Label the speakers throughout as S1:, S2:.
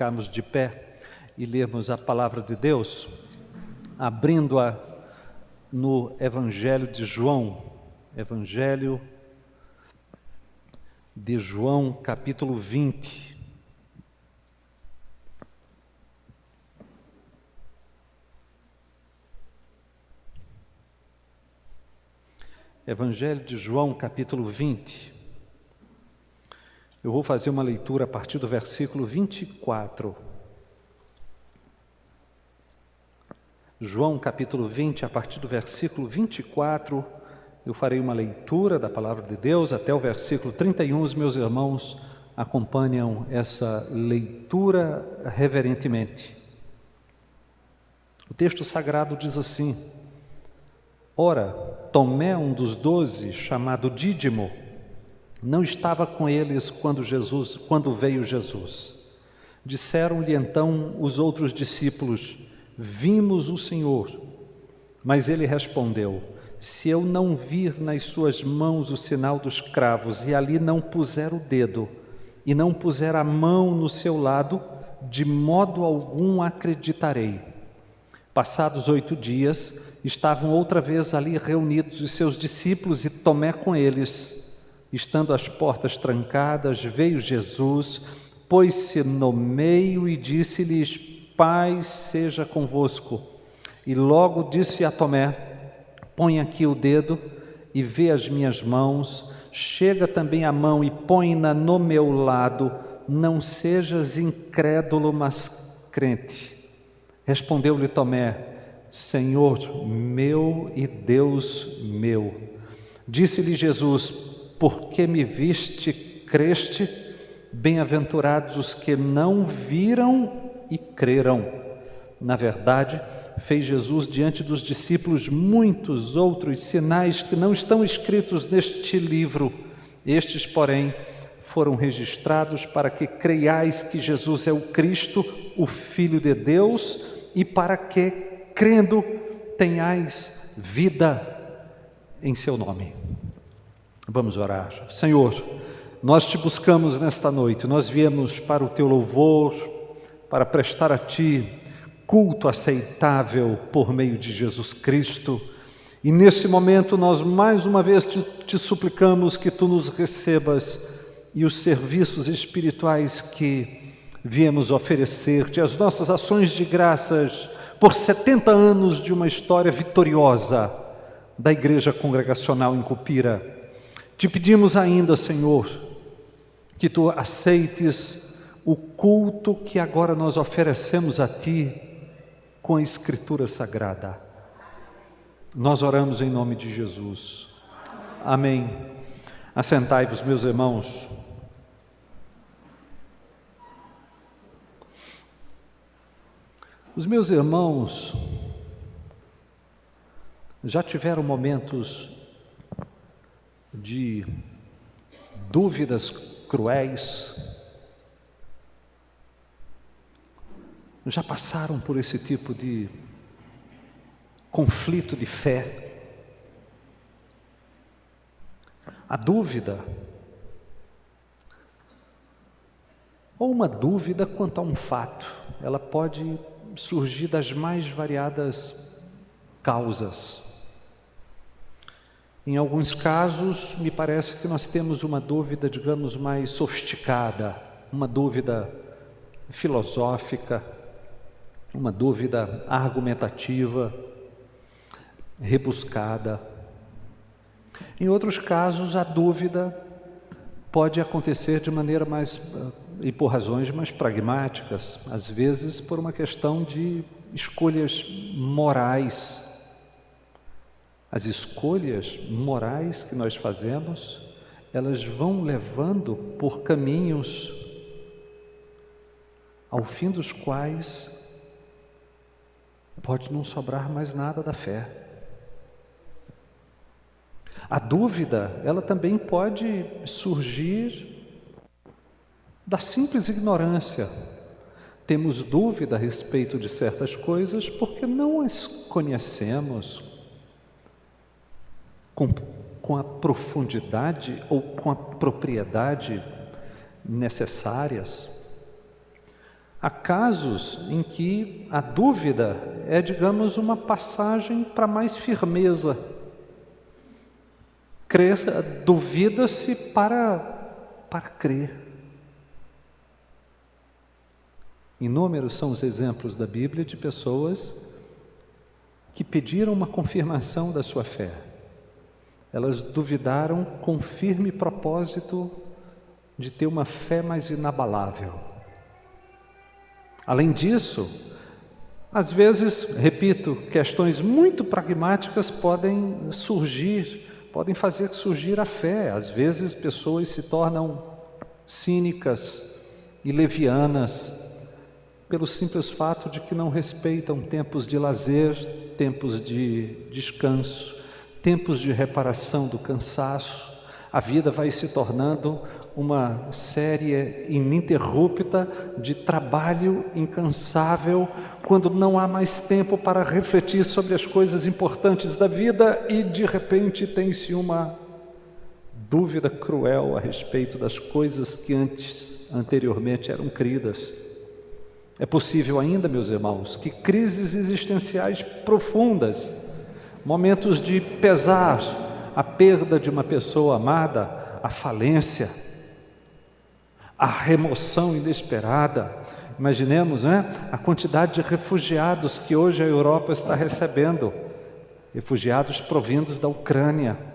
S1: ficarmos de pé e lermos a palavra de Deus, abrindo-a no Evangelho de João, Evangelho de João, capítulo 20. Evangelho de João, capítulo 20. Eu vou fazer uma leitura a partir do versículo 24. João, capítulo 20, a partir do versículo 24, eu farei uma leitura da palavra de Deus até o versículo 31. Os meus irmãos acompanham essa leitura reverentemente. O texto sagrado diz assim: Ora, Tomé, um dos 12, chamado Dídimo, não estava com eles quando veio Jesus. Disseram-lhe então os outros discípulos: Vimos o Senhor. Mas ele respondeu: Se eu não vir nas suas mãos o sinal dos cravos, e ali não puser o dedo, e não puser a mão no seu lado, de modo algum acreditarei. Passados 8 dias, estavam outra vez ali reunidos os seus discípulos e Tomé com eles. Estando as portas trancadas, veio Jesus, pôs-se no meio e disse-lhes: Paz seja convosco. E logo disse a Tomé: Põe aqui o dedo e vê as minhas mãos, chega também a mão e põe-na no meu lado, não sejas incrédulo, mas crente. Respondeu-lhe Tomé: Senhor meu e Deus meu. Disse-lhe Jesus: Porque me viste, creste? Bem-aventurados os que não viram e creram. Na verdade, fez Jesus diante dos discípulos muitos outros sinais que não estão escritos neste livro. Estes, porém, foram registrados para que creiais que Jesus é o Cristo, o Filho de Deus, e para que, crendo, tenhais vida em seu nome. Vamos orar. Senhor, nós te buscamos nesta noite, nós viemos para o teu louvor, para prestar a ti culto aceitável por meio de Jesus Cristo, e nesse momento nós mais uma vez te suplicamos que tu nos recebas e os serviços espirituais que viemos oferecer-te, as nossas ações de graças por 70 anos de uma história vitoriosa da Igreja Congregacional em Cupira. Te pedimos ainda, Senhor, que tu aceites o culto que agora nós oferecemos a ti com a Escritura Sagrada. Nós oramos em nome de Jesus. Amém. Assentai-vos, meus irmãos. Os meus irmãos já tiveram momentos de dúvidas cruéis, já passaram por esse tipo de conflito de fé. A dúvida, ou uma dúvida quanto a um fato, ela pode surgir das mais variadas causas. Em alguns casos, me parece que nós temos uma dúvida, digamos, mais sofisticada, uma dúvida filosófica, uma dúvida argumentativa, rebuscada. Em outros casos, a dúvida pode acontecer de maneira mais, e por razões mais pragmáticas, às vezes por uma questão de escolhas morais. As escolhas morais que nós fazemos, elas vão levando por caminhos ao fim dos quais pode não sobrar mais nada da fé. A dúvida, ela também pode surgir da simples ignorância. Temos dúvida a respeito de certas coisas porque não as conhecemos com a profundidade ou com a propriedade necessárias. Há casos em que a dúvida é, digamos, uma passagem para mais firmeza. Duvida-se para crer. Inúmeros são os exemplos da Bíblia de pessoas que pediram uma confirmação da sua fé. Elas duvidaram com firme propósito de ter uma fé mais inabalável. Além disso, às vezes, repito, questões muito pragmáticas podem fazer surgir a fé. Às vezes, pessoas se tornam cínicas e levianas pelo simples fato de que não respeitam tempos de lazer, tempos de descanso, tempos de reparação do cansaço. A vida vai se tornando uma série ininterrupta de trabalho incansável, quando não há mais tempo para refletir sobre as coisas importantes da vida e de repente tem-se uma dúvida cruel a respeito das coisas que anteriormente eram cridas. É possível ainda, meus irmãos, que crises existenciais profundas, momentos de pesar, a perda de uma pessoa amada, a falência, a remoção inesperada. Imaginemos, a quantidade de refugiados que hoje a Europa está recebendo, refugiados provindos da Ucrânia.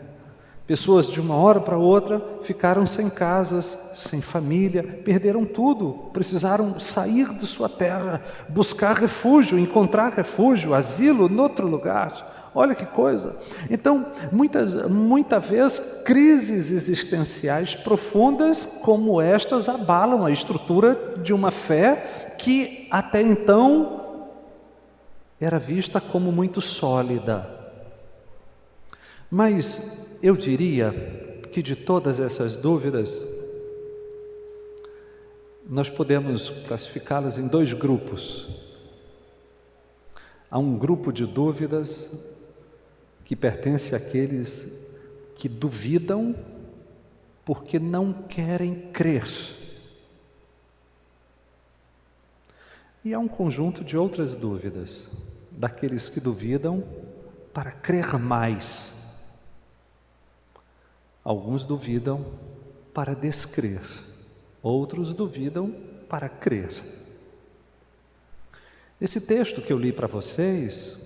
S1: Pessoas de uma hora para outra ficaram sem casas, sem família, perderam tudo, precisaram sair de sua terra, buscar refúgio, encontrar refúgio, asilo em outro lugar. Olha que coisa! Então, muitas vezes, crises existenciais profundas como estas abalam a estrutura de uma fé que até então era vista como muito sólida. Mas eu diria que de todas essas dúvidas, nós podemos classificá-las em dois grupos. Há um grupo de dúvidas que pertence àqueles que duvidam porque não querem crer. E há um conjunto de outras dúvidas, daqueles que duvidam para crer mais. Alguns duvidam para descrer, outros duvidam para crer. Esse texto que eu li para vocês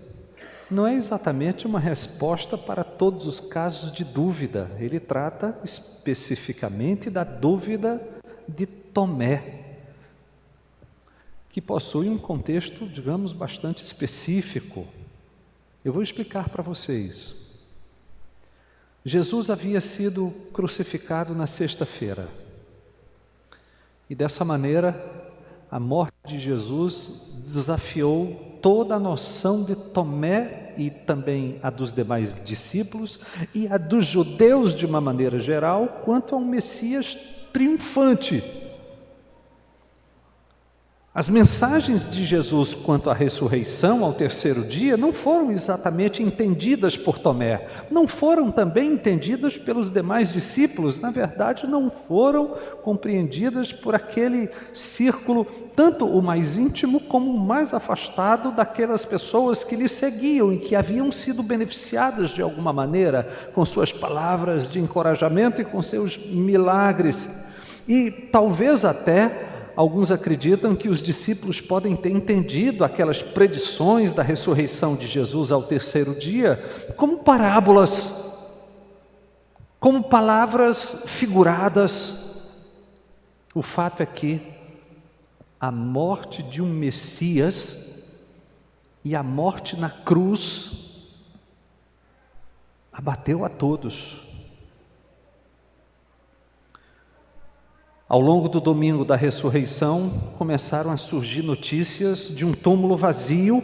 S1: não é exatamente uma resposta para todos os casos de dúvida. Ele trata especificamente da dúvida de Tomé, que possui um contexto, digamos, bastante específico. Eu vou explicar para vocês. Jesus havia sido crucificado na sexta-feira. E dessa maneira, a morte de Jesus desafiou toda a noção de Tomé e também a dos demais discípulos e a dos judeus de uma maneira geral quanto a um Messias triunfante. As mensagens de Jesus quanto à ressurreição ao terceiro dia não foram exatamente entendidas por Tomé, não foram também entendidas pelos demais discípulos, na verdade não foram compreendidas por aquele círculo, tanto o mais íntimo como o mais afastado daquelas pessoas que lhe seguiam e que haviam sido beneficiadas de alguma maneira com suas palavras de encorajamento e com seus milagres. E talvez até alguns acreditam que os discípulos podem ter entendido aquelas predições da ressurreição de Jesus ao terceiro dia como parábolas, como palavras figuradas. O fato é que a morte de um Messias e a morte na cruz abateu a todos. Ao longo do domingo da ressurreição, começaram a surgir notícias de um túmulo vazio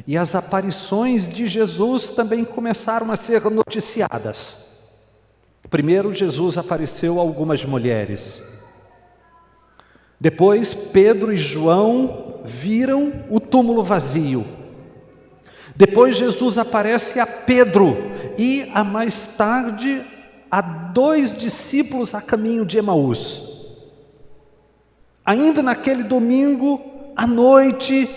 S1: e as aparições de Jesus também começaram a ser noticiadas. Primeiro, Jesus apareceu a algumas mulheres. Depois, Pedro e João viram o túmulo vazio. Depois, Jesus aparece a Pedro e, a mais tarde, a 2 discípulos a caminho de Emaús. Ainda naquele domingo, à noite,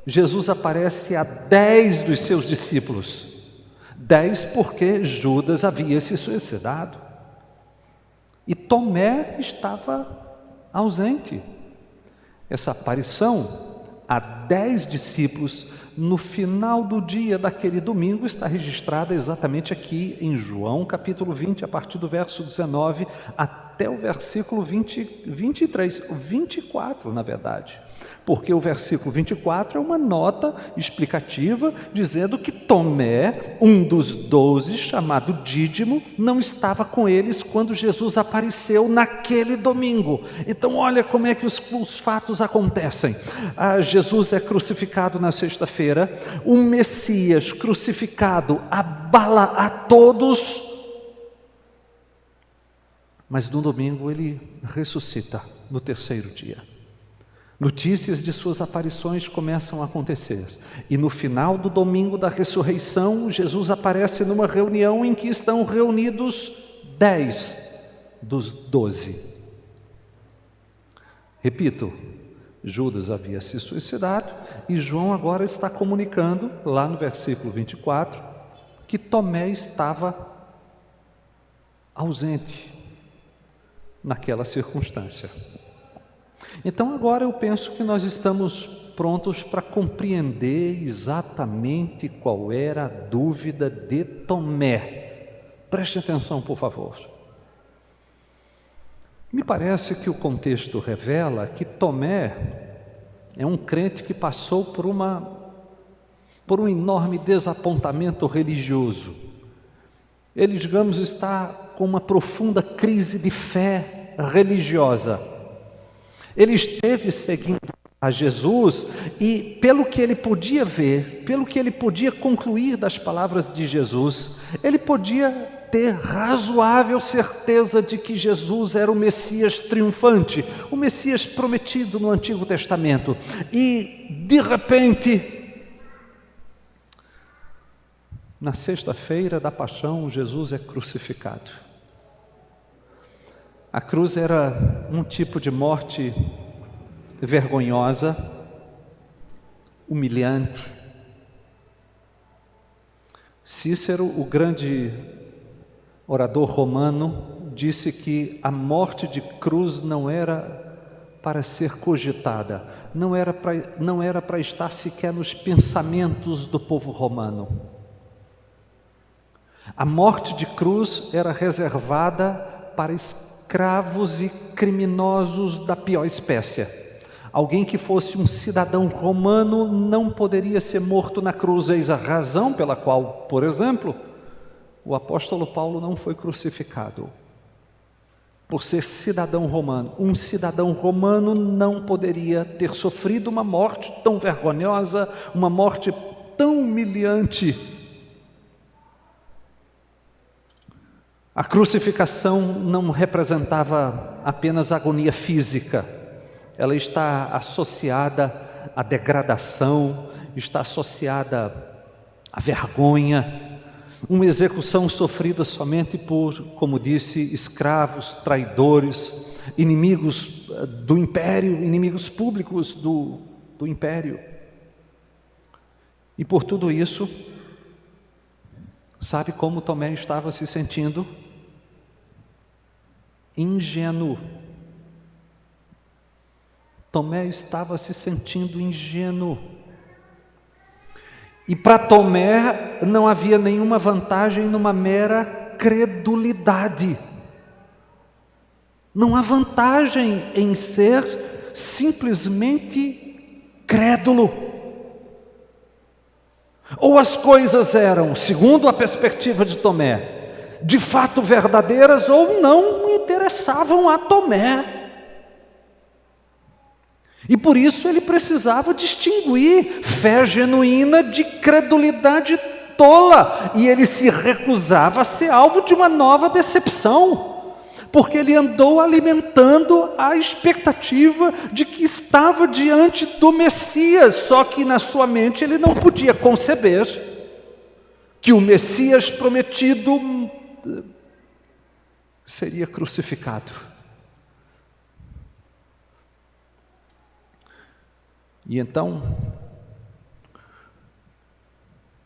S1: Jesus aparece a 10 dos seus discípulos. 10 porque Judas havia se suicidado. E Tomé estava ausente. Essa aparição a 10 discípulos no final do dia daquele domingo está registrada exatamente aqui em João capítulo 20, a partir do verso 19 até o versículo 23, 24 na verdade. Porque o versículo 24 é uma nota explicativa dizendo que Tomé, um dos 12, chamado Dídimo, não estava com eles quando Jesus apareceu naquele domingo. Então olha como é que os fatos acontecem. Jesus é crucificado na sexta-feira, o Messias crucificado abala a todos, mas no domingo ele ressuscita no terceiro dia. Notícias de suas aparições começam a acontecer. E no final do domingo da ressurreição, Jesus aparece numa reunião em que estão reunidos 10 dos 12. Repito, Judas havia se suicidado e João agora está comunicando, lá no versículo 24, que Tomé estava ausente naquela circunstância. Então agora eu penso que nós estamos prontos para compreender exatamente qual era a dúvida de Tomé. Preste atenção, por favor. Me parece que o contexto revela que Tomé é um crente que passou por um enorme desapontamento religioso. Ele, digamos, está com uma profunda crise de fé religiosa. Ele esteve seguindo a Jesus e, pelo que ele podia ver, pelo que ele podia concluir das palavras de Jesus, ele podia ter razoável certeza de que Jesus era o Messias triunfante, o Messias prometido no Antigo Testamento. E, de repente, na sexta-feira da Paixão, Jesus é crucificado. A cruz era um tipo de morte vergonhosa, humilhante. Cícero, o grande orador romano, disse que a morte de cruz não era para ser cogitada, não era para estar sequer nos pensamentos do povo romano. A morte de cruz era reservada para escravos e criminosos da pior espécie. Alguém que fosse um cidadão romano não poderia ser morto na cruz. Eis a razão pela qual, por exemplo, o apóstolo Paulo não foi crucificado. Por ser cidadão romano. Um cidadão romano não poderia ter sofrido uma morte tão vergonhosa, uma morte tão humilhante. A crucificação não representava apenas agonia física, ela está associada à degradação, está associada à vergonha, uma execução sofrida somente por, como disse, escravos, traidores, inimigos do império, inimigos públicos do império. E por tudo isso, sabe como Tomé estava se sentindo? Ingênuo. Tomé estava se sentindo ingênuo. E para Tomé não havia nenhuma vantagem numa mera credulidade. Não há vantagem em ser simplesmente crédulo. Ou as coisas eram, segundo a perspectiva de Tomé, de fato verdadeiras, ou não interessavam a Tomé. E por isso ele precisava distinguir fé genuína de credulidade tola, e ele se recusava a ser alvo de uma nova decepção, porque ele andou alimentando a expectativa de que estava diante do Messias, só que na sua mente ele não podia conceber que o Messias prometido seria crucificado. E então,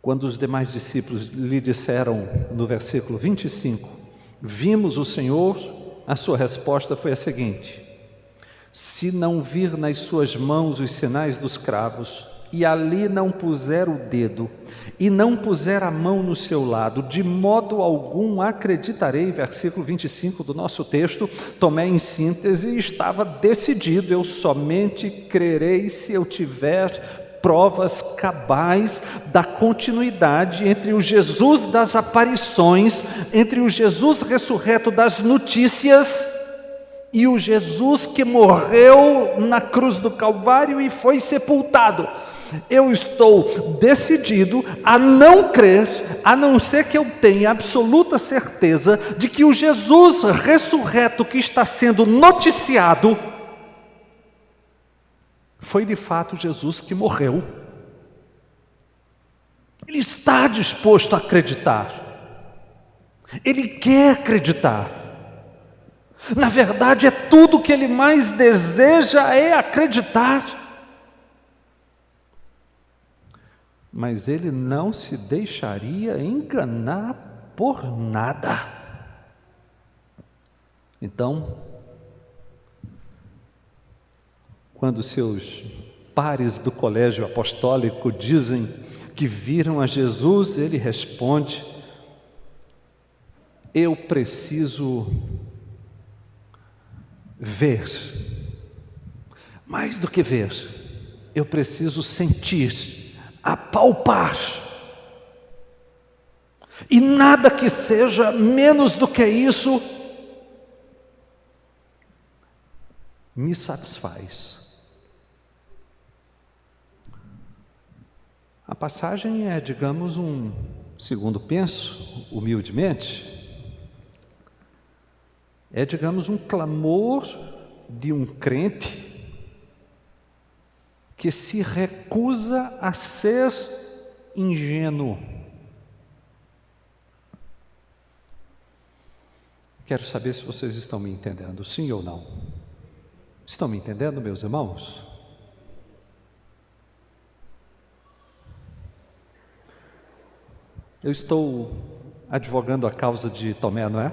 S1: quando os demais discípulos lhe disseram no versículo 25, vimos o Senhor, a sua resposta foi a seguinte: se não vir nas suas mãos os sinais dos cravos, e ali não puser o dedo, e não puser a mão no seu lado, de modo algum acreditarei. Versículo 25 do nosso texto. Tomé, em síntese, estava decidido: eu somente crerei se eu tiver provas cabais da continuidade entre o Jesus das aparições, entre o Jesus ressurreto das notícias e o Jesus que morreu na cruz do Calvário e foi sepultado. Eu estou decidido a não crer, a não ser que eu tenha absoluta certeza de que o Jesus ressurreto que está sendo noticiado foi de fato Jesus que morreu. Ele está disposto a acreditar. Ele quer acreditar. Na verdade, é tudo o que ele mais deseja é acreditar. Mas ele não se deixaria enganar por nada. Então, quando seus pares do colégio apostólico dizem que viram a Jesus, ele responde: eu preciso ver. Mais do que ver, eu preciso sentir, apalpar, e nada que seja menos do que isso me satisfaz. A passagem é, digamos, segundo penso, humildemente, é, digamos, um clamor de um crente que se recusa a ser ingênuo. Quero saber se vocês estão me entendendo, sim ou não. Estão me entendendo, meus irmãos? Eu estou advogando a causa de Tomé, não é?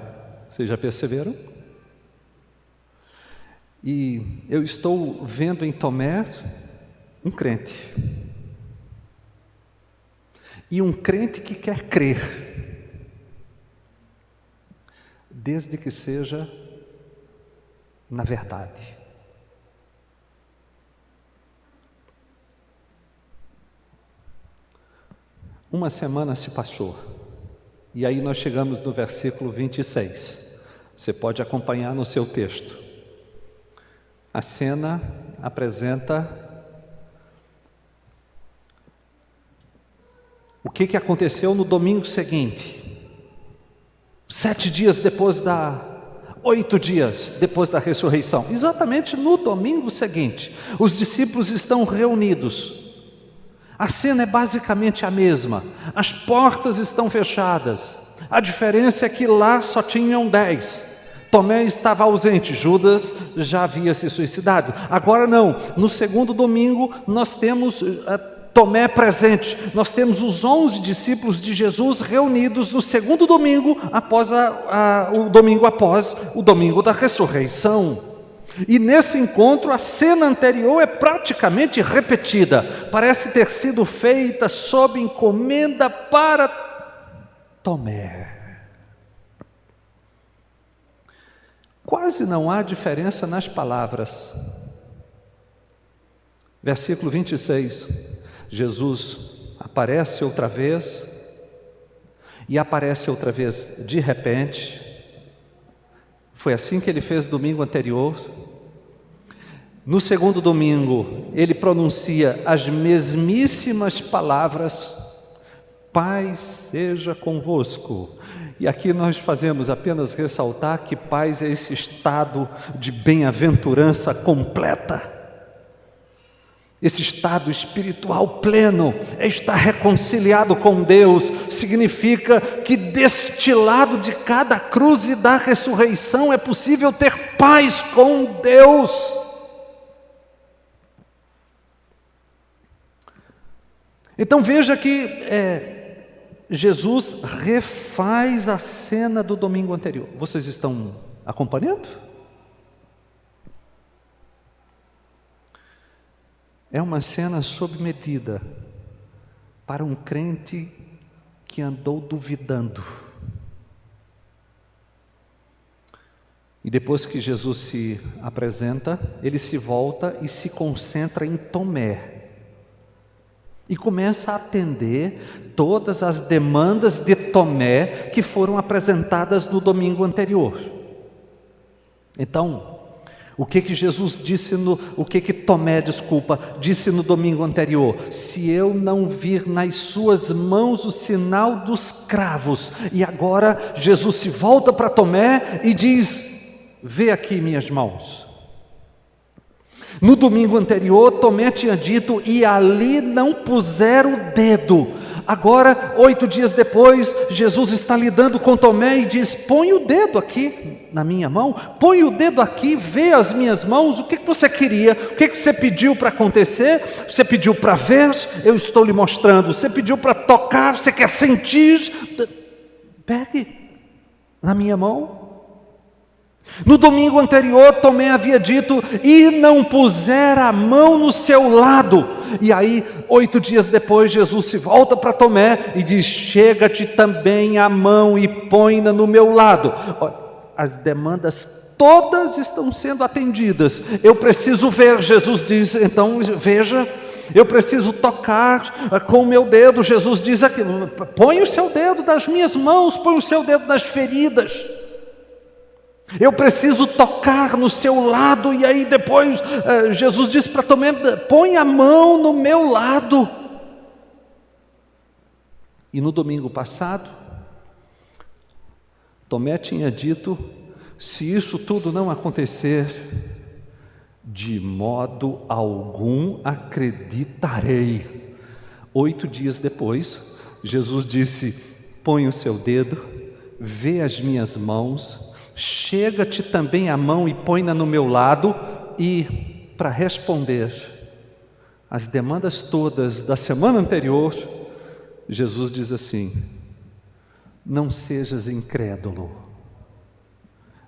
S1: Vocês já perceberam? E eu estou vendo em Tomé um crente. E um crente que quer crer, desde que seja na verdade. Uma semana se passou, e aí nós chegamos no versículo 26. Você pode acompanhar no seu texto. A cena apresenta o que aconteceu no domingo seguinte, 8 dias depois da ressurreição. Exatamente no domingo seguinte, os discípulos estão reunidos. A cena é basicamente a mesma. As portas estão fechadas. A diferença é que lá só tinham 10. Tomé estava ausente, Judas já havia se suicidado. Agora não, no segundo domingo nós temos Tomé presente. Nós temos os 11 discípulos de Jesus reunidos no segundo domingo, após o domingo da ressurreição. E nesse encontro a cena anterior é praticamente repetida. Parece ter sido feita sob encomenda para Tomé. Quase não há diferença nas palavras. Versículo 26, Jesus aparece outra vez, e aparece outra vez de repente. Foi assim que ele fez no domingo anterior. No segundo domingo, ele pronuncia as mesmíssimas palavras: paz seja convosco. E aqui nós fazemos apenas ressaltar que paz é esse estado de bem-aventurança completa. Esse estado espiritual pleno, é estar reconciliado com Deus, significa que deste lado de cada cruz e da ressurreição é possível ter paz com Deus. Então veja que Jesus refaz a cena do domingo anterior. Vocês estão acompanhando? É uma cena sob medida para um crente que andou duvidando. E depois que Jesus se apresenta, ele se volta e se concentra em Tomé. E começa a atender todas as demandas de Tomé que foram apresentadas no domingo anterior. Então, o que Jesus disse Tomé disse no domingo anterior? Se eu não vir nas suas mãos o sinal dos cravos. E agora Jesus se volta para Tomé e diz: vê aqui minhas mãos. No domingo anterior, Tomé tinha dito: e ali não puseram o dedo. Agora, 8 dias depois, Jesus está lidando com Tomé e diz: põe o dedo aqui na minha mão, põe o dedo aqui, vê as minhas mãos. O que você queria? O que você pediu para acontecer? Você pediu para ver? Eu estou lhe mostrando. Você pediu para tocar? Você quer sentir? Pegue na minha mão. No domingo anterior, Tomé havia dito: e não puser a mão no seu lado. E aí, 8 dias depois, Jesus se volta para Tomé e diz: chega-te também a mão e põe-na no meu lado. As demandas todas estão sendo atendidas. Eu preciso ver, Jesus diz, então veja. Eu preciso tocar com o meu dedo. Jesus diz aqui: põe o seu dedo das minhas mãos, põe o seu dedo nas feridas. Eu preciso tocar no seu lado. E aí depois Jesus disse para Tomé: põe a mão no meu lado. E no domingo passado, Tomé tinha dito: se isso tudo não acontecer, de modo algum acreditarei. 8 dias depois, Jesus disse: põe o seu dedo, vê as minhas mãos, chega-te também a mão e põe-na no meu lado. E para responder as demandas todas da semana anterior, Jesus diz assim: não sejas incrédulo,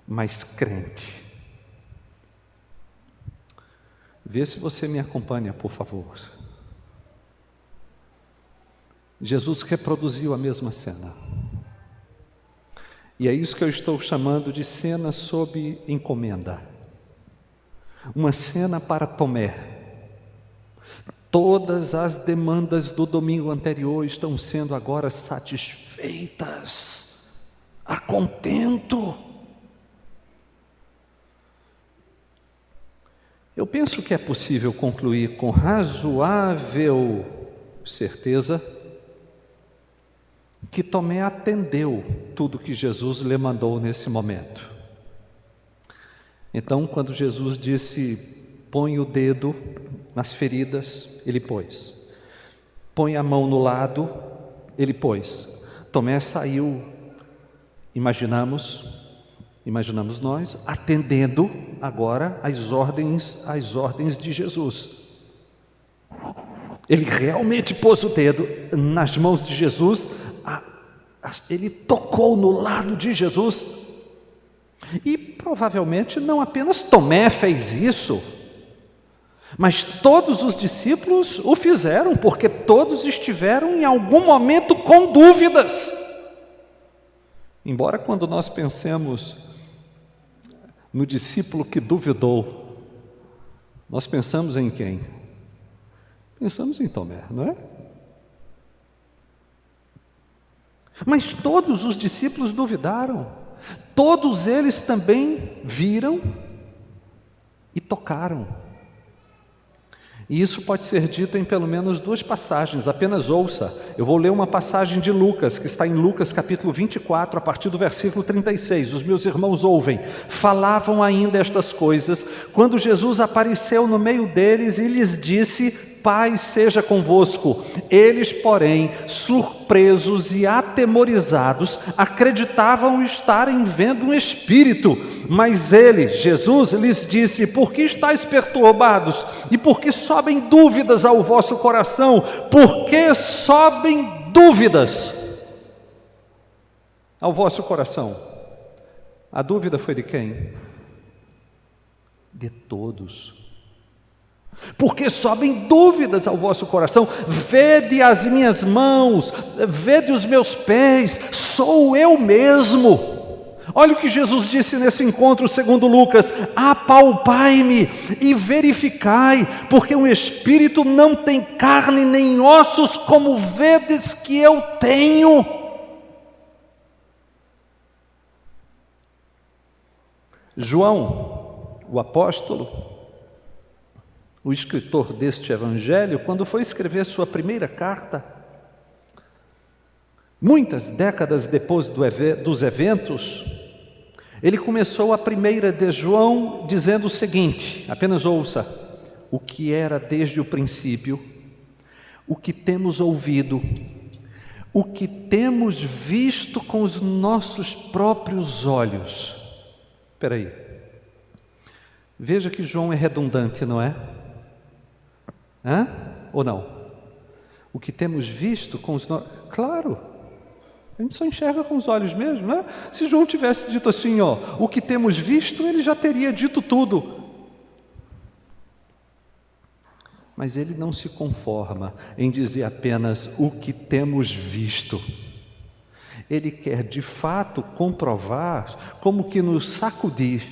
S1: mas crente. Vê se você me acompanha, por favor. Jesus reproduziu a mesma cena. E é isso que eu estou chamando de cena sob encomenda. Uma cena para Tomé. Todas as demandas do domingo anterior estão sendo agora satisfeitas, a contento. Eu penso que é possível concluir com razoável certeza que Tomé atendeu tudo que Jesus lhe mandou nesse momento. Então, quando Jesus disse: põe o dedo nas feridas, ele pôs. Põe a mão no lado, ele pôs. Tomé saiu, imaginamos nós, atendendo agora às ordens de Jesus. Ele realmente pôs o dedo nas mãos de Jesus, ele tocou no lado de Jesus. E provavelmente não apenas Tomé fez isso, mas todos os discípulos o fizeram, porque todos estiveram em algum momento com dúvidas. Embora quando nós pensemos no discípulo que duvidou, nós pensamos em quem? Pensamos em Tomé, não é? Mas todos os discípulos duvidaram, todos eles também viram e tocaram. E isso pode ser dito em pelo menos 2 passagens, apenas ouça. Eu vou ler uma passagem de Lucas, que está em Lucas capítulo 24, a partir do versículo 36. Os meus irmãos ouvem. Falavam ainda estas coisas, quando Jesus apareceu no meio deles e lhes disse: paz seja convosco. Eles, porém, surpresos e atemorizados, acreditavam estarem vendo um espírito. Mas ele, Jesus, lhes disse: por que estáis perturbados? E por que sobem dúvidas ao vosso coração? Por que sobem dúvidas ao vosso coração? A dúvida foi de quem? De todos. Porque sobem dúvidas ao vosso coração. Vede as minhas mãos, vede os meus pés, sou eu mesmo. Olha o que Jesus disse nesse encontro segundo Lucas: apalpai-me e verificai, porque um espírito não tem carne nem ossos, como vedes que eu tenho. João, o apóstolo, o escritor deste evangelho, quando foi escrever sua primeira carta, muitas décadas depois dos eventos, ele começou a primeira de João dizendo o seguinte, apenas ouça: o que era desde o princípio, o que temos ouvido, o que temos visto com os nossos próprios olhos. Espera aí, veja que João é redundante, não é? Hã? Ou não? O que temos visto com os nossos... Claro, a gente só enxerga com os olhos mesmo, né? Se João tivesse dito assim, ó, o que temos visto, ele já teria dito tudo. Mas ele não se conforma em dizer apenas o que temos visto. Ele quer de fato comprovar, como que nos sacudir,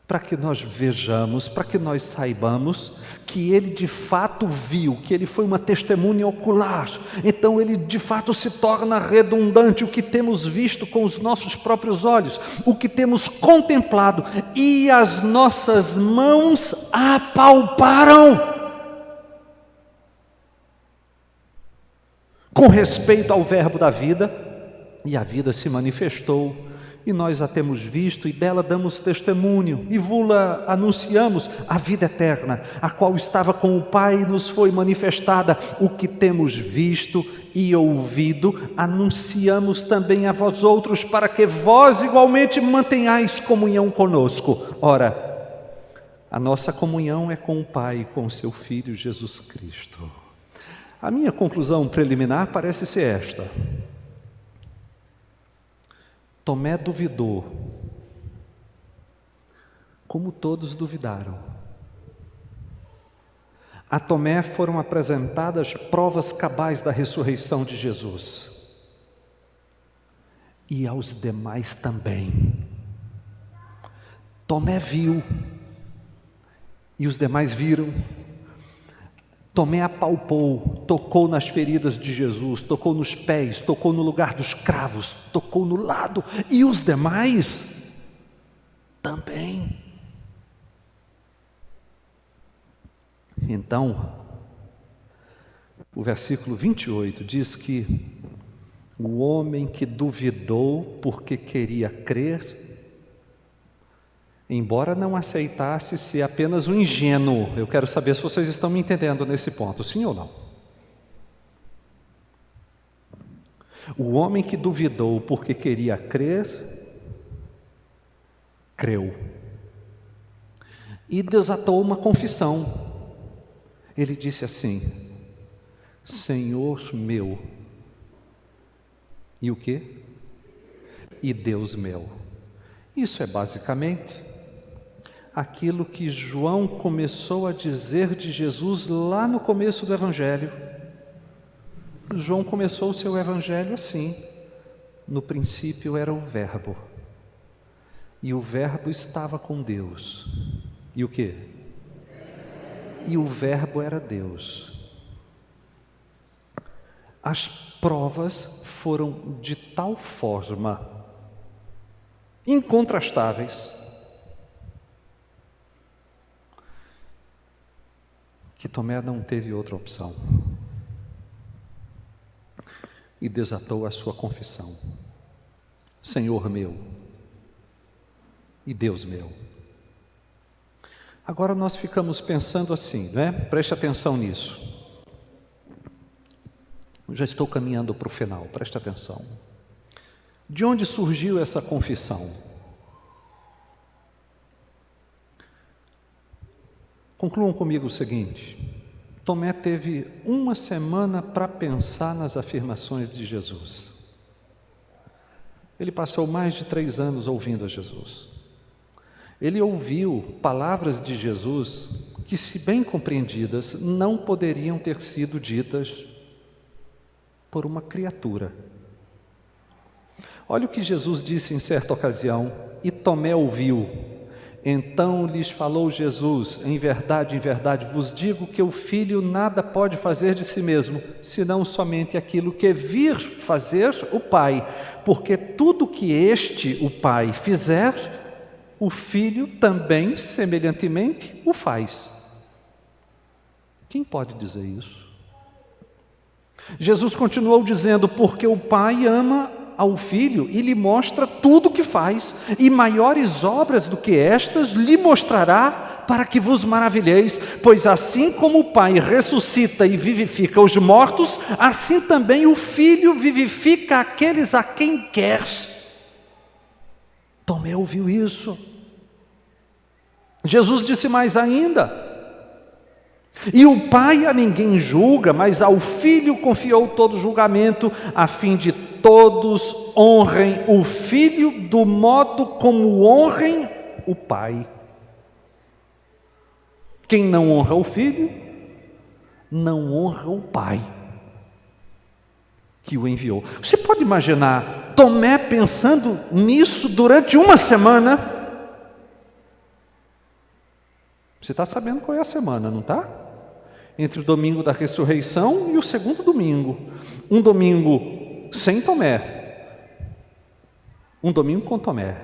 S1: para que nós vejamos, para que nós saibamos que ele de fato viu, que ele foi uma testemunha ocular. Então ele de fato se torna redundante: o que temos visto com os nossos próprios olhos, o que temos contemplado e as nossas mãos apalparam. Com respeito ao verbo da vida, e a vida se manifestou, e nós a temos visto, e dela damos testemunho, e vula anunciamos a vida eterna, a qual estava com o Pai e nos foi manifestada. O que temos visto e ouvido, anunciamos também a vós outros, para que vós igualmente mantenhais comunhão conosco. Ora, a nossa comunhão é com o Pai e com o seu Filho Jesus Cristo. A minha conclusão preliminar parece ser esta: Tomé duvidou, como todos duvidaram. A Tomé foram apresentadas provas cabais da ressurreição de Jesus, e aos demais também. Tomé viu, e os demais viram. Tomé apalpou, tocou nas feridas de Jesus, tocou nos pés, tocou no lugar dos cravos, tocou no lado, e os demais também. Então, o versículo 28 diz que o homem que duvidou porque queria crer, embora não aceitasse ser apenas um ingênuo. Eu quero saber se vocês estão me entendendo nesse ponto, sim ou não? O homem que duvidou porque queria crer, creu. E desatou uma confissão. Ele disse assim: Senhor meu. E o quê? E Deus meu. Isso é basicamente aquilo que João começou a dizer de Jesus lá no começo do Evangelho. João começou o seu Evangelho assim: no princípio era o Verbo, e o Verbo estava com Deus. E o quê? E o Verbo era Deus. As provas foram de tal forma incontrastáveis que Tomé não teve outra opção e desatou a sua confissão: Senhor meu e Deus meu. Agora nós ficamos pensando assim, né? Preste atenção nisso. Eu já estou caminhando para o final, preste atenção. De onde surgiu essa confissão? Concluam comigo o seguinte: Tomé teve uma semana para pensar nas afirmações de Jesus. Ele passou mais de 3 anos ouvindo a Jesus. Ele ouviu palavras de Jesus que, se bem compreendidas, não poderiam ter sido ditas por uma criatura. Olha o que Jesus disse em certa ocasião, e Tomé ouviu. Então lhes falou Jesus: em verdade, vos digo que o Filho nada pode fazer de si mesmo, senão somente aquilo que vir fazer o Pai, porque tudo que o Pai fizer, o Filho também, semelhantemente, o faz. Quem pode dizer isso? Jesus continuou dizendo: porque o Pai ama ao Filho e lhe mostra tudo o que faz, e maiores obras do que estas lhe mostrará, para que vos maravilheis, pois assim como o Pai ressuscita e vivifica os mortos, assim também o Filho vivifica aqueles a quem quer. Tomé ouviu isso. Jesus disse mais ainda: e o Pai a ninguém julga, mas ao Filho confiou todo julgamento, a fim de todos honrem o Filho do modo como honrem o Pai. Quem não honra o Filho, não honra o Pai que o enviou. Você pode imaginar Tomé pensando nisso durante uma semana? Você está sabendo qual é a semana, não está? Entre o domingo da ressurreição e o segundo domingo. Um domingo sem Tomé, um domingo com Tomé.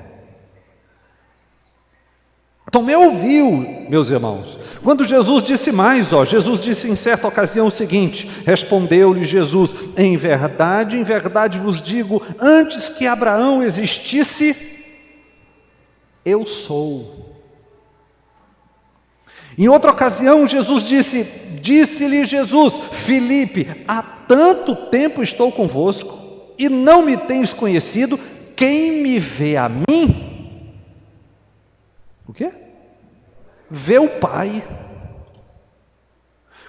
S1: Tomé ouviu, meus irmãos, quando Jesus disse mais, Jesus disse em certa ocasião o seguinte: respondeu-lhe Jesus: em verdade vos digo, antes que Abraão existisse, eu sou. Em outra ocasião, Jesus disse-lhe Jesus: Filipe, há tanto tempo estou convosco, e não me tens conhecido, quem me vê a mim, o quê? Vê o Pai.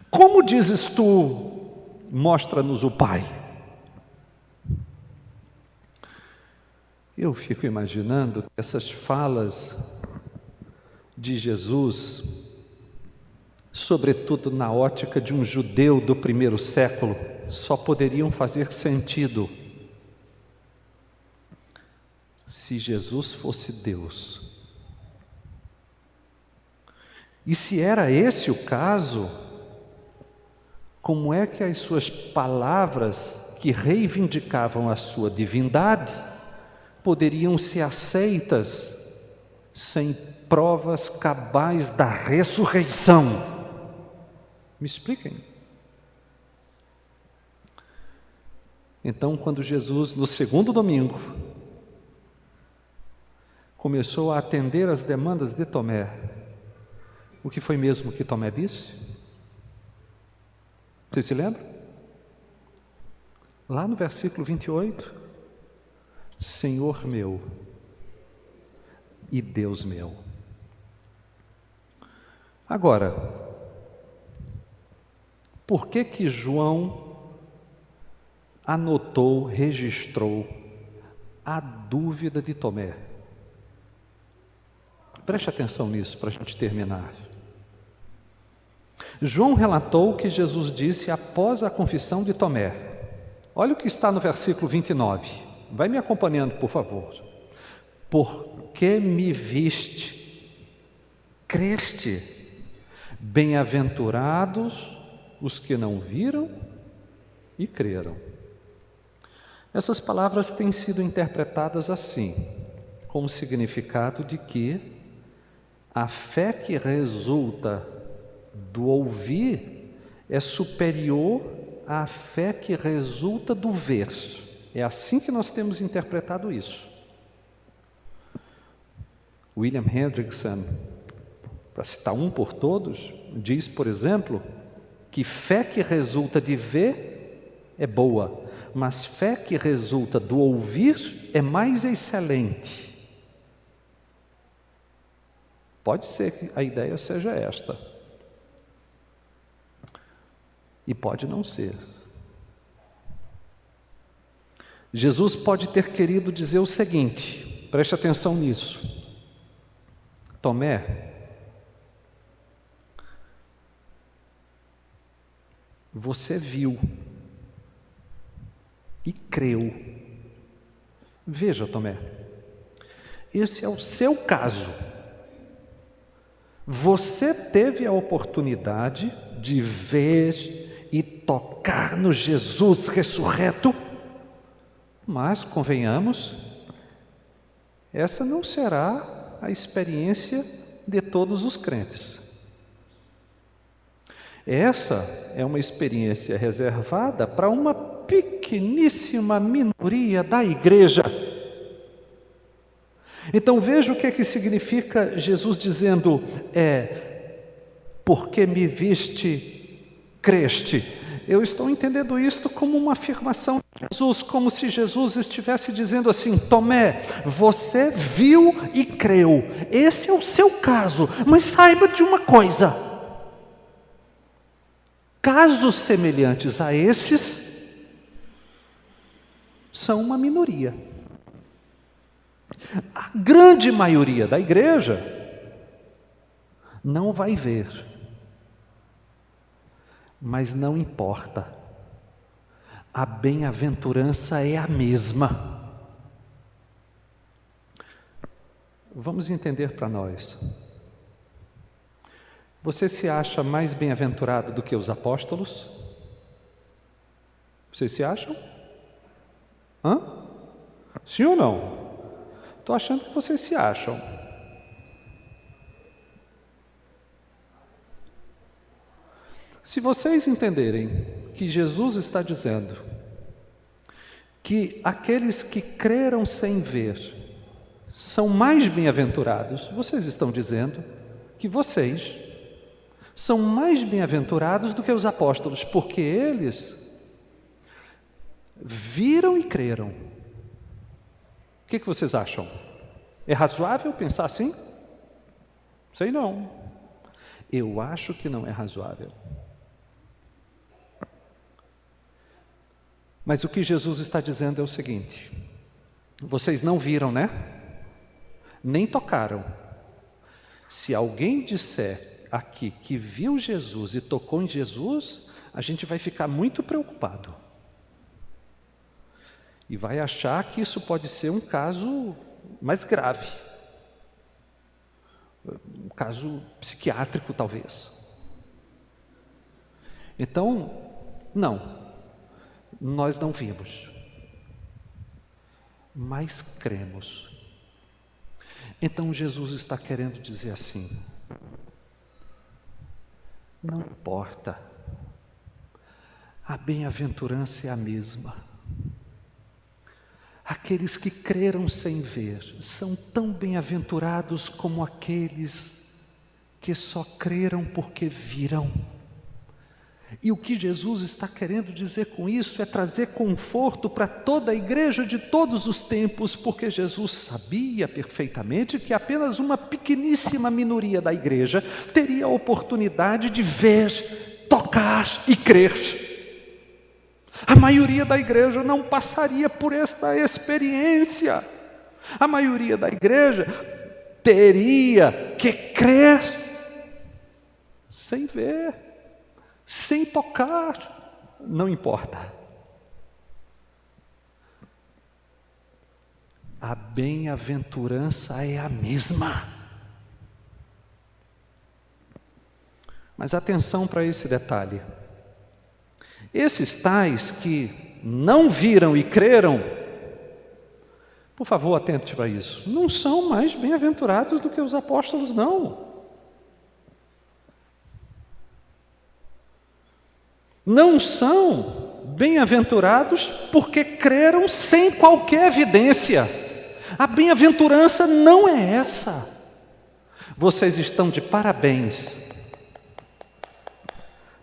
S1: Como dizes tu, mostra-nos o Pai? Eu fico imaginando que essas falas de Jesus, sobretudo na ótica de um judeu do primeiro século, só poderiam fazer sentido se Jesus fosse Deus. E se era esse o caso, como é que as suas palavras, que reivindicavam a sua divindade, poderiam ser aceitas sem provas cabais da ressurreição? Me expliquem. Então, quando Jesus, no segundo domingo, começou a atender às demandas de Tomé, o que foi mesmo que Tomé disse? Você se lembra? Lá no versículo 28, Senhor meu e Deus meu. Agora, por que João anotou, registrou a dúvida de Tomé? Preste atenção nisso para a gente terminar. João relatou o que Jesus disse após a confissão de Tomé. Olha o que está no versículo 29. Vai me acompanhando, por favor. Porque me viste, creste. Bem-aventurados os que não viram e creram. Essas palavras têm sido interpretadas assim, com o significado de que a fé que resulta do ouvir é superior à fé que resulta do ver. É assim que nós temos interpretado isso. William Hendrickson, para citar um por todos, diz, por exemplo, que fé que resulta de ver é boa, mas fé que resulta do ouvir é mais excelente. Pode ser que a ideia seja esta, e pode não ser. Jesus pode ter querido dizer o seguinte, preste atenção nisso: Tomé, você viu e creu. Veja, Tomé, esse é o seu caso. Você teve a oportunidade de ver e tocar no Jesus ressurreto, mas, convenhamos, essa não será a experiência de todos os crentes. Essa é uma experiência reservada para uma pequeníssima minoria da igreja. Então veja o que é que significa Jesus dizendo, porque me viste, creste. Eu estou entendendo isto como uma afirmação de Jesus, como se Jesus estivesse dizendo assim: Tomé, você viu e creu, esse é o seu caso, mas saiba de uma coisa: casos semelhantes a esses são uma minoria. A grande maioria da igreja não vai ver, mas não importa, a bem-aventurança é a mesma. Vamos entender para nós. Você se acha mais bem-aventurado do que os apóstolos? Vocês se acham? Sim ou não? Estou achando que vocês se acham. Se vocês entenderem que Jesus está dizendo que aqueles que creram sem ver são mais bem-aventurados, vocês estão dizendo que vocês são mais bem-aventurados do que os apóstolos, porque eles viram e creram. O que vocês acham? É razoável pensar assim? Sei não. Eu acho que não é razoável. Mas o que Jesus está dizendo é o seguinte: vocês não viram, né? Nem tocaram. Se alguém disser aqui que viu Jesus e tocou em Jesus, a gente vai ficar muito preocupado. E vai achar que isso pode ser um caso mais grave. Um caso psiquiátrico, talvez. Então, não. Nós não vimos, mas cremos. Então Jesus está querendo dizer assim: não importa, a bem-aventurança é a mesma. Aqueles que creram sem ver são tão bem-aventurados como aqueles que só creram porque viram. E o que Jesus está querendo dizer com isso é trazer conforto para toda a igreja de todos os tempos, porque Jesus sabia perfeitamente que apenas uma pequeníssima minoria da igreja teria a oportunidade de ver, tocar e crer. A maioria da igreja não passaria por esta experiência. A maioria da igreja teria que crer sem ver, sem tocar, não importa. A bem-aventurança é a mesma. Mas atenção para esse detalhe. Esses tais que não viram e creram, por favor, atente para isso, não são mais bem-aventurados do que os apóstolos, não. Não são bem-aventurados porque creram sem qualquer evidência. A bem-aventurança não é essa. Vocês estão de parabéns,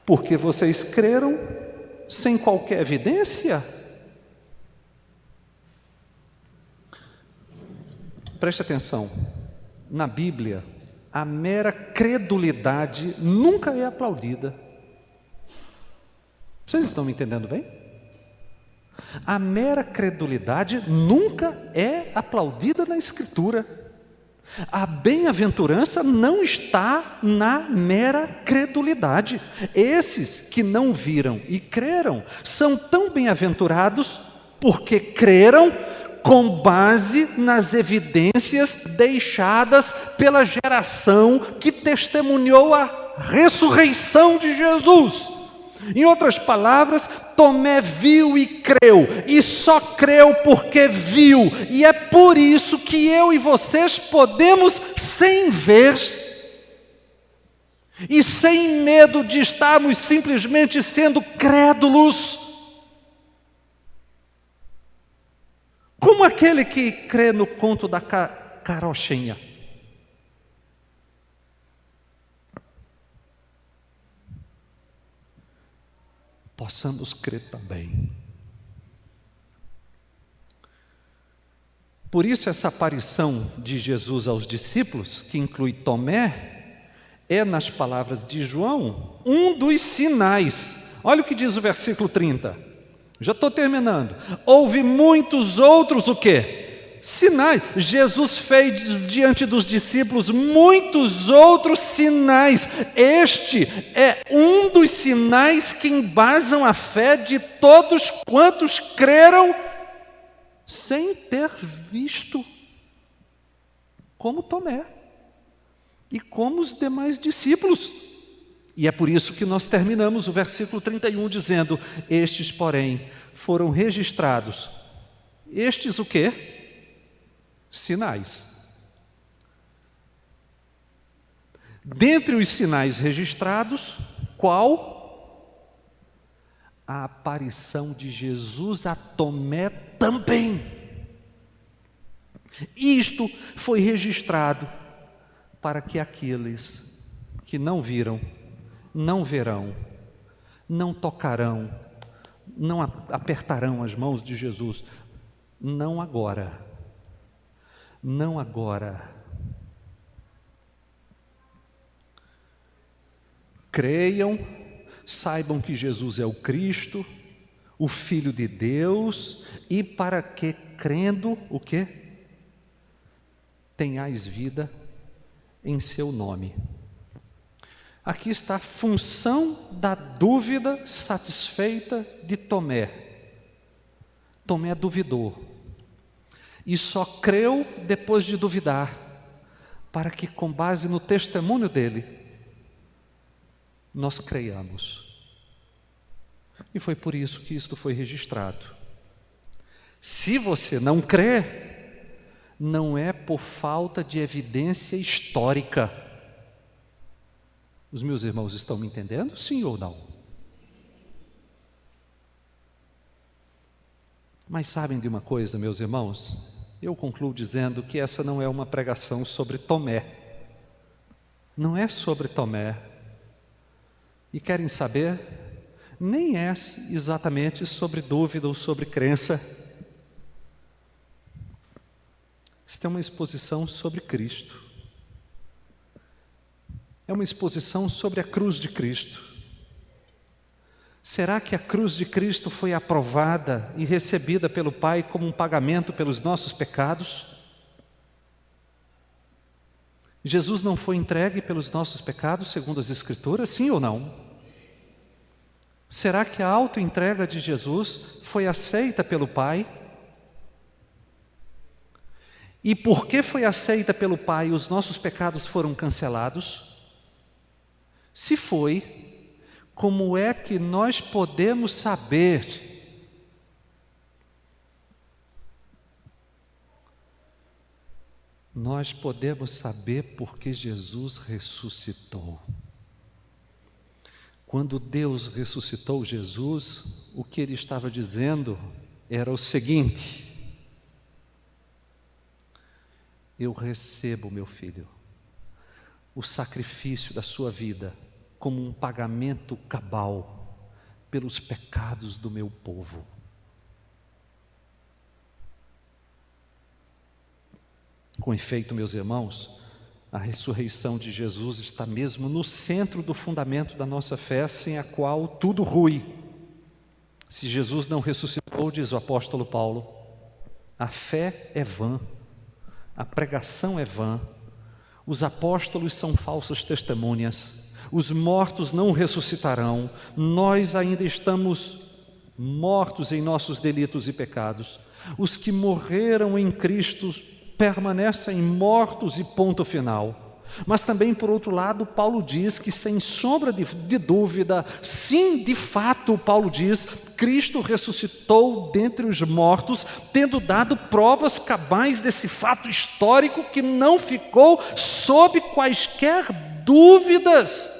S1: porque vocês creram sem qualquer evidência. Preste atenção, na Bíblia, a mera credulidade nunca é aplaudida. Vocês estão me entendendo bem? A mera credulidade nunca é aplaudida na Escritura. A bem-aventurança não está na mera credulidade. Esses que não viram e creram são tão bem-aventurados porque creram com base nas evidências deixadas pela geração que testemunhou a ressurreição de Jesus. Em outras palavras, Tomé viu e creu, e só creu porque viu, e é por isso que eu e vocês podemos, sem ver, e sem medo de estarmos simplesmente sendo crédulos, como aquele que crê no conto da carochinha. Possamos crer também. Por isso essa aparição de Jesus aos discípulos, que inclui Tomé, é, nas palavras de João, um dos sinais. Olha o que diz o versículo 30. Já estou terminando. Houve muitos outros, o quê? Sinais. Jesus fez diante dos discípulos muitos outros sinais. Este é um dos sinais que embasam a fé de todos quantos creram sem ter visto, como Tomé e como os demais discípulos. E é por isso que nós terminamos o versículo 31 dizendo: estes, porém, foram registrados. Estes o quê? Sinais. Dentre os sinais registrados, qual? A aparição de Jesus a Tomé também. Isto foi registrado para que aqueles que não viram, não verão, não tocarão, não apertarão as mãos de Jesus, não agora. Não agora. Creiam, saibam que Jesus é o Cristo, o Filho de Deus, e para que, crendo, o quê? Tenhais vida em seu nome. Aqui está a função da dúvida satisfeita de Tomé. Tomé duvidou. E só creu depois de duvidar, para que com base no testemunho dele, nós creiamos. E foi por isso que isto foi registrado. Se você não crê, não é por falta de evidência histórica. Os meus irmãos estão me entendendo? Sim ou não? Mas sabem de uma coisa, meus irmãos? Eu concluo dizendo que essa não é uma pregação sobre Tomé. Não é sobre Tomé. E querem saber? Nem é exatamente sobre dúvida ou sobre crença. Isto é uma exposição sobre Cristo. É uma exposição sobre a cruz de Cristo. Será que a cruz de Cristo foi aprovada e recebida pelo Pai como um pagamento pelos nossos pecados? Jesus não foi entregue pelos nossos pecados, segundo as Escrituras, sim ou não? Será que a autoentrega de Jesus foi aceita pelo Pai? E porque foi aceita pelo Pai, os nossos pecados foram cancelados? Se foi, como é que nós podemos saber? Nós podemos saber porque Jesus ressuscitou. Quando Deus ressuscitou Jesus, o que Ele estava dizendo era o seguinte: eu recebo meu filho, o sacrifício da sua vida como um pagamento cabal pelos pecados do meu povo. Com efeito, meus irmãos, a ressurreição de Jesus está mesmo no centro do fundamento da nossa fé, sem a qual tudo rui. Se Jesus não ressuscitou, diz o apóstolo Paulo, a fé é vã, a pregação é vã, os apóstolos são falsas testemunhas, os mortos não ressuscitarão, nós ainda estamos mortos em nossos delitos e pecados. Os que morreram em Cristo permanecem mortos e ponto final. Mas também, por outro lado, Paulo diz que, sem sombra de dúvida, sim, de fato, Paulo diz, Cristo ressuscitou dentre os mortos, tendo dado provas cabais desse fato histórico que não ficou sob quaisquer dúvidas.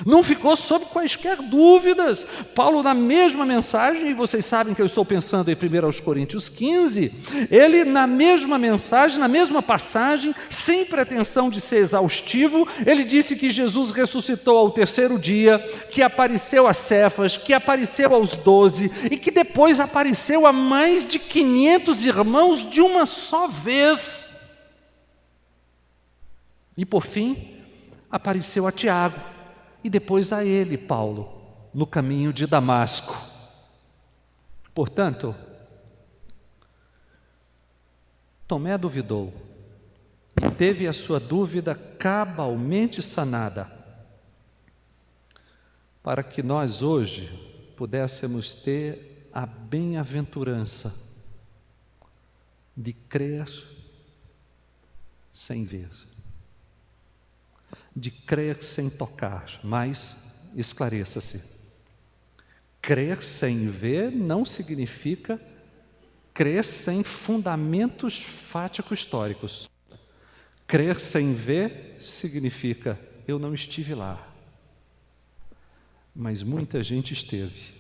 S1: Não ficou sob quaisquer dúvidas. Paulo, na mesma mensagem, e vocês sabem que eu estou pensando em 1 Coríntios 15, ele na mesma mensagem, na mesma passagem, sem pretensão de ser exaustivo, ele disse que Jesus ressuscitou ao terceiro dia, que apareceu a Cefas, que apareceu aos 12 e que depois apareceu a mais de 500 irmãos de uma só vez. E por fim, apareceu a Tiago. E depois a ele, Paulo, no caminho de Damasco. Portanto, Tomé duvidou e teve a sua dúvida cabalmente sanada, para que nós hoje pudéssemos ter a bem-aventurança de crer sem ver, de crer sem tocar, mas esclareça-se, crer sem ver não significa crer sem fundamentos fáticos históricos. Crer sem ver significa, eu não estive lá, mas muita gente esteve.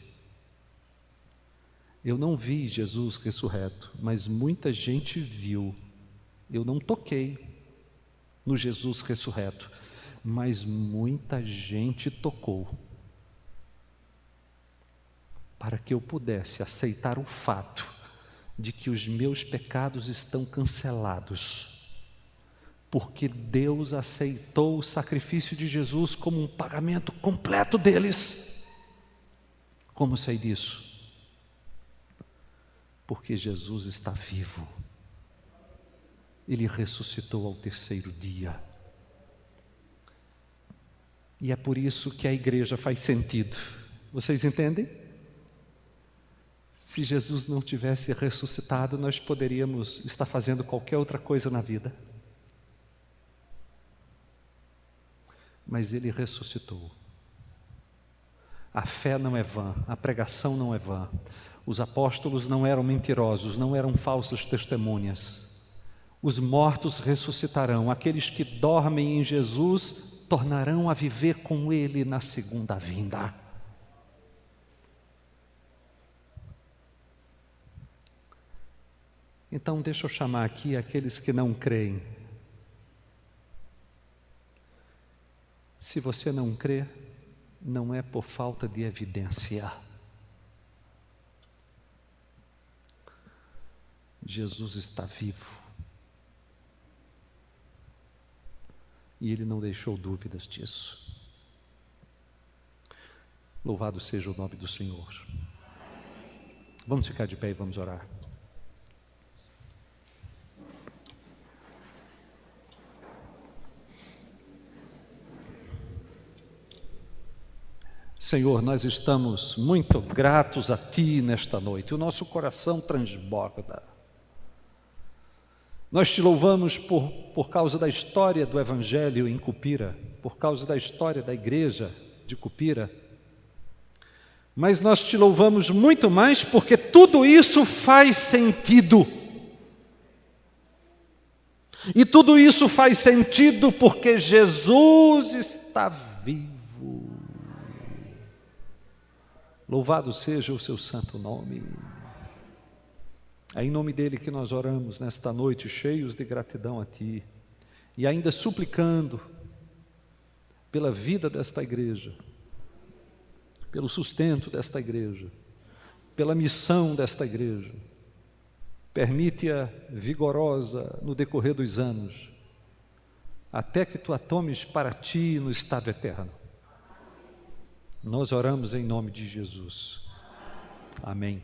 S1: Eu não vi Jesus ressurreto, mas muita gente viu. Eu não toquei no Jesus ressurreto, mas muita gente tocou, para que eu pudesse aceitar o fato de que os meus pecados estão cancelados, porque Deus aceitou o sacrifício de Jesus como um pagamento completo deles. Como sei disso? Porque Jesus está vivo, Ele ressuscitou ao terceiro dia. E é por isso que a igreja faz sentido. Vocês entendem? Se Jesus não tivesse ressuscitado, nós poderíamos estar fazendo qualquer outra coisa na vida. Mas Ele ressuscitou. A fé não é vã, a pregação não é vã. Os apóstolos não eram mentirosos, não eram falsas testemunhas. Os mortos ressuscitarão, aqueles que dormem em Jesus tornarão a viver com Ele na segunda vinda. Então deixa eu chamar aqui aqueles que não creem. Se você não crê, não é por falta de evidência. Jesus está vivo. E Ele não deixou dúvidas disso. Louvado seja o nome do Senhor. Vamos ficar de pé e vamos orar. Senhor, nós estamos muito gratos a Ti nesta noite. O nosso coração transborda. Nós Te louvamos por causa da história do Evangelho em Cupira, por causa da história da igreja de Cupira, mas nós Te louvamos muito mais porque tudo isso faz sentido. E tudo isso faz sentido porque Jesus está vivo. Louvado seja o Seu santo nome. É em nome dEle que nós oramos nesta noite, cheios de gratidão a Ti. e ainda suplicando pela vida desta igreja, pelo sustento desta igreja, pela missão desta igreja. Permite-a vigorosa no decorrer dos anos, até que tu a tomes para ti no estado eterno. Nós oramos em nome de Jesus. Amém.